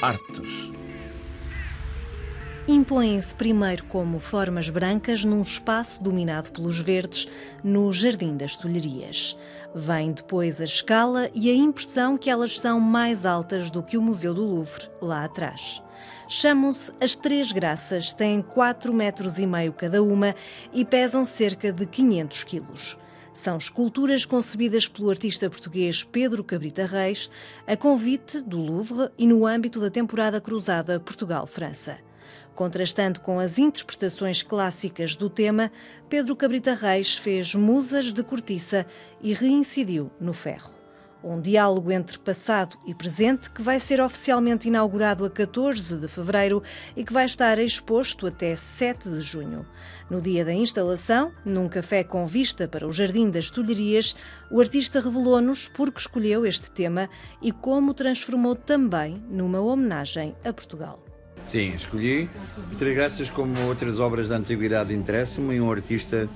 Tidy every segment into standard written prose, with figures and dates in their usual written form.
artes. Impõem-se primeiro como formas brancas num espaço dominado pelos verdes, no Jardim das Tulherias. Vem depois a escala e a impressão que elas são mais altas do que o Museu do Louvre, lá atrás. Chamam-se as Três Graças, têm 4,5 metros cada uma e pesam cerca de 500 quilos. São esculturas concebidas pelo artista português Pedro Cabrita Reis, a convite do Louvre e no âmbito da temporada cruzada Portugal-França. Contrastando com as interpretações clássicas do tema, Pedro Cabrita Reis fez musas de cortiça e reincidiu no ferro. Um diálogo entre passado e presente que vai ser oficialmente inaugurado a 14 de fevereiro e que vai estar exposto até 7 de junho. No dia da instalação, num café com vista para o Jardim das Tulherias, o artista revelou-nos por que escolheu este tema e como o transformou também numa homenagem a Portugal. Sim, escolhi Três Graças como outras obras da antiguidade interessam-me, e um artista,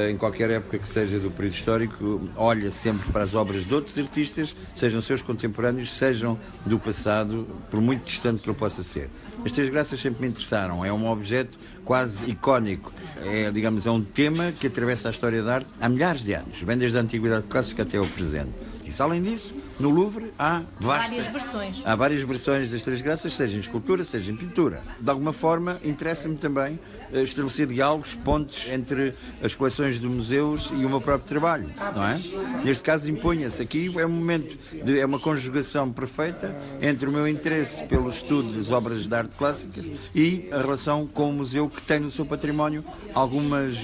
em qualquer época que seja do período histórico, olha sempre para as obras de outros artistas, sejam seus contemporâneos, sejam do passado, por muito distante que ele possa ser. As Três Graças sempre me interessaram, é um objeto quase icónico, é um tema que atravessa a história da arte há milhares de anos, vem desde a antiguidade clássica até ao presente. E, além disso, no Louvre há várias versões das Três Graças, seja em escultura, seja em pintura. De alguma forma, interessa-me também estabelecer diálogos, pontes entre as coleções de museus e o meu próprio trabalho, não é? Neste caso, impunha-se. Aqui é um momento, é uma conjugação perfeita entre o meu interesse pelo estudo das obras de arte clássicas e a relação com o museu que tem no seu património algumas,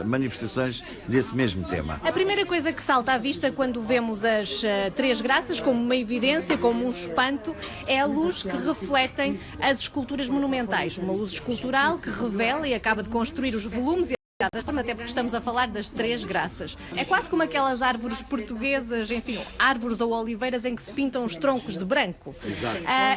manifestações desse mesmo tema. A primeira coisa que salta à vista quando vemos as Três Graças, como uma evidência, como um espanto, é a luz que refletem as esculturas monumentais. Uma luz escultural que revela e acaba de construir os volumes, até porque estamos a falar das Três Graças. É quase como aquelas árvores portuguesas, enfim, árvores ou oliveiras em que se pintam os troncos de branco.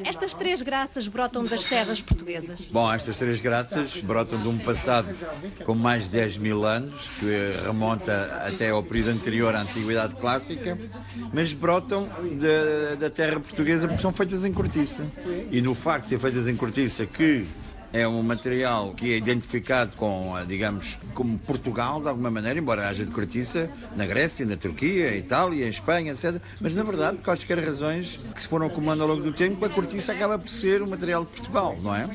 Estas Três Graças brotam das serras portuguesas? Bom, estas Três Graças brotam de um passado com mais de 10 mil anos, que remonta até ao período anterior à Antiguidade Clássica, mas brotam da terra portuguesa porque são feitas em cortiça. E no facto de ser feitas em cortiça, que é um material que é identificado com, como Portugal, de alguma maneira, embora haja de cortiça na Grécia, na Turquia, Itália, em Espanha, etc. Mas, na verdade, por quaisquer razões que se foram acumulando ao longo do tempo, a cortiça acaba por ser o material de Portugal, não é?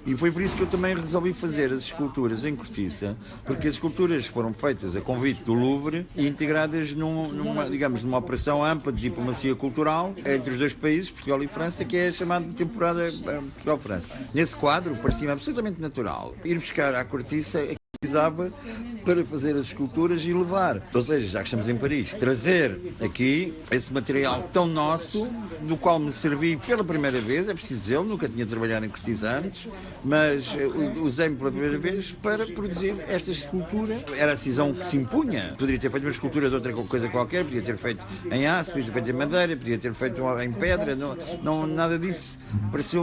E foi por isso que eu também resolvi fazer as esculturas em cortiça, porque as esculturas foram feitas a convite do Louvre e integradas numa operação ampla de diplomacia cultural entre os dois países, Portugal e França, que é a chamada temporada Portugal-França. Nesse quadro, parecia-me absolutamente natural ir buscar à cortiça precisava para fazer as esculturas e levar. Ou seja, já que estamos em Paris, trazer aqui esse material tão nosso, do qual me servi pela primeira vez, é preciso dizer, nunca tinha trabalhado em cortiça antes, mas usei-me pela primeira vez para produzir esta escultura. Era a decisão que se impunha. Poderia ter feito uma escultura de outra coisa qualquer, podia ter feito em aço, podia ter feito em madeira, podia ter feito em pedra, não nada disso.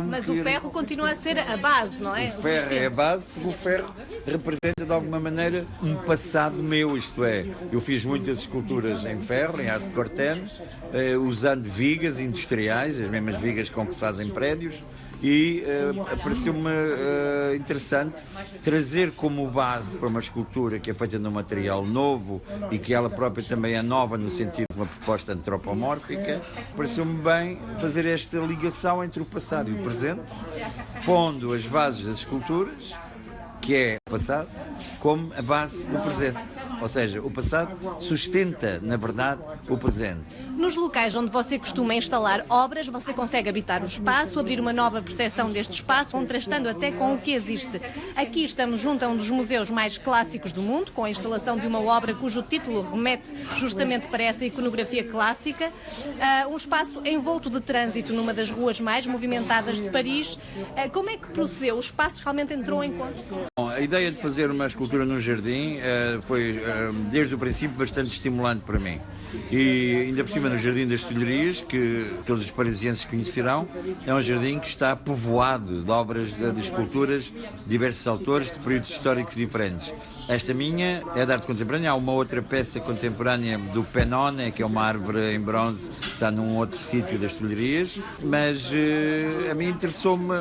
Mas o ferro continua a ser a base, não é? O ferro é a base, porque o ferro representa de alguma maneira um passado meu, isto é, eu fiz muitas esculturas em ferro, em aço cortene, usando vigas industriais, as mesmas vigas com que se fazem prédios, e pareceu-me interessante trazer como base para uma escultura que é feita num material novo e que ela própria também é nova no sentido de uma proposta antropomórfica. Pareceu-me bem fazer esta ligação entre o passado e o presente, pondo as bases das esculturas, que é o passado, como a base do presente. Ou seja, o passado sustenta, na verdade, o presente. Nos locais onde você costuma instalar obras, você consegue habitar o espaço, abrir uma nova percepção deste espaço, contrastando até com o que existe. Aqui estamos junto a um dos museus mais clássicos do mundo, com a instalação de uma obra cujo título remete justamente para essa iconografia clássica. Um espaço envolto de trânsito numa das ruas mais movimentadas de Paris. Como é que procedeu? O espaço realmente entrou em conta? Bom, a ideia de fazer uma escultura no jardim foi, desde o princípio, bastante estimulante para mim. E ainda por cima no Jardim das Tulherias, que todos os parisienses conhecerão, é um jardim que está povoado de obras de esculturas de diversos autores de períodos históricos diferentes. Esta minha é de arte contemporânea. Há uma outra peça contemporânea do Pennone, que é uma árvore em bronze, está num outro sítio das Tulherias, mas a mim interessou-me,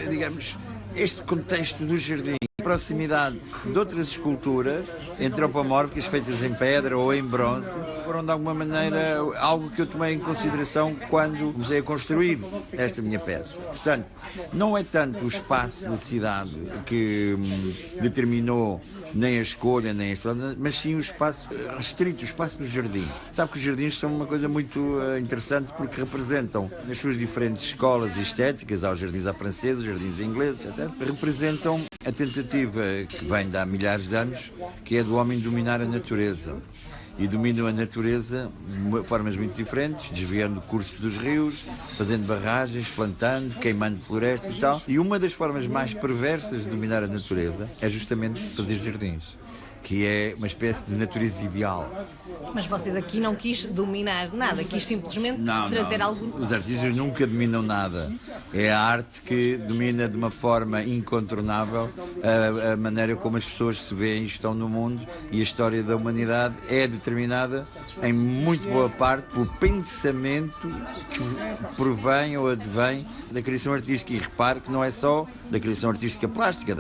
digamos, este contexto do jardim. A proximidade de outras esculturas antropomórficas feitas em pedra ou em bronze foram de alguma maneira algo que eu tomei em consideração quando comecei a construir esta minha peça. Portanto, não é tanto o espaço da cidade que determinou nem a escolha, nem a história, mas sim o espaço restrito, o espaço do jardim. Sabe que os jardins são uma coisa muito interessante porque representam, nas suas diferentes escolas estéticas, há os jardins à francesa, os jardins ingleses, etc., representam a tentativa que vem de há milhares de anos, que é do homem dominar a natureza. E dominam a natureza de formas muito diferentes, desviando cursos dos rios, fazendo barragens, plantando, queimando florestas e tal. E uma das formas mais perversas de dominar a natureza é justamente fazer jardins, que é uma espécie de natureza ideal. Mas vocês aqui não quis dominar nada, quis simplesmente trazer algo... Os artistas nunca dominam nada. É a arte que domina de uma forma incontornável a maneira como as pessoas se veem e estão no mundo, e a história da humanidade é determinada em muito boa parte pelo pensamento que provém ou advém da criação artística. E repare que não é só da criação artística plástica,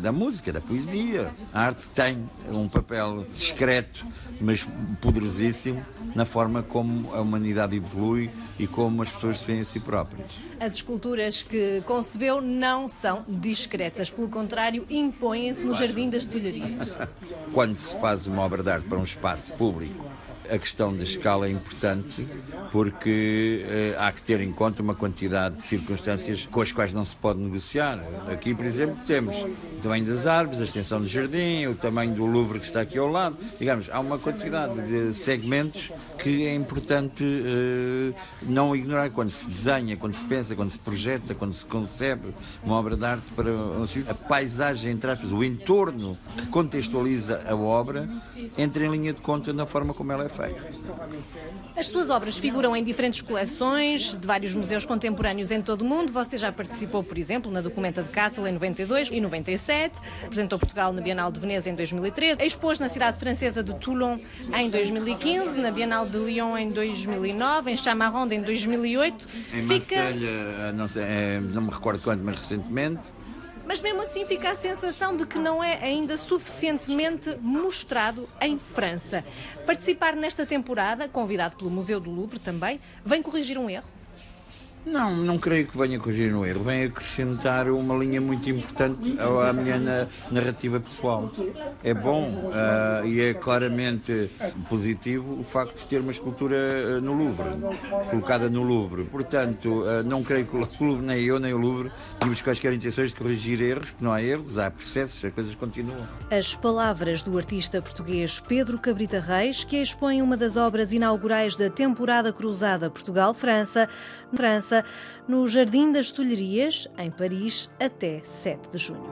da música, da poesia. A arte tem um papel discreto, mas poderosíssimo, na forma como a humanidade evolui e como as pessoas se veem a si próprias. As esculturas que concebeu não são discretas, pelo contrário, impõem-se no Jardim das Tulherias. Quando se faz uma obra de arte para um espaço público, a questão da escala é importante porque há que ter em conta uma quantidade de circunstâncias com as quais não se pode negociar. Aqui, por exemplo, temos o tamanho das árvores, a extensão do jardim, o tamanho do Louvre que está aqui ao lado. Digamos, há uma quantidade de segmentos que é importante não ignorar quando se desenha, quando se pensa, quando se projeta, quando se concebe uma obra de arte para a paisagem, entre aspas, o entorno que contextualiza a obra, entra em linha de conta na forma como ela é feita. As suas obras figuram em diferentes coleções de vários museus contemporâneos em todo o mundo. Você já participou, por exemplo, na Documenta de Kassel em 92 e 97, representou Portugal na Bienal de Veneza em 2013, expôs na cidade francesa de Toulon em 2015, na Bienal de Lyon em 2009, em Chamarronde em 2008. Em Marselha, não me recordo quando, mas recentemente. Mas mesmo assim fica a sensação de que não é ainda suficientemente mostrado em França. Participar nesta temporada, convidado pelo Museu do Louvre também, vem corrigir um erro? Não creio que venha corrigir um erro. Vem acrescentar uma linha muito importante à minha narrativa pessoal. É bom e é claramente positivo o facto de ter uma escultura no Louvre, colocada no Louvre. Portanto, não creio que o Louvre, nem eu, nem o Louvre, tínhamos quaisquer intenções de corrigir erros, porque não há erros, há processos, as coisas continuam. As palavras do artista português Pedro Cabrita Reis, que expõe uma das obras inaugurais da temporada cruzada Portugal-França, no Jardim das Tulherias, em Paris, até 7 de junho.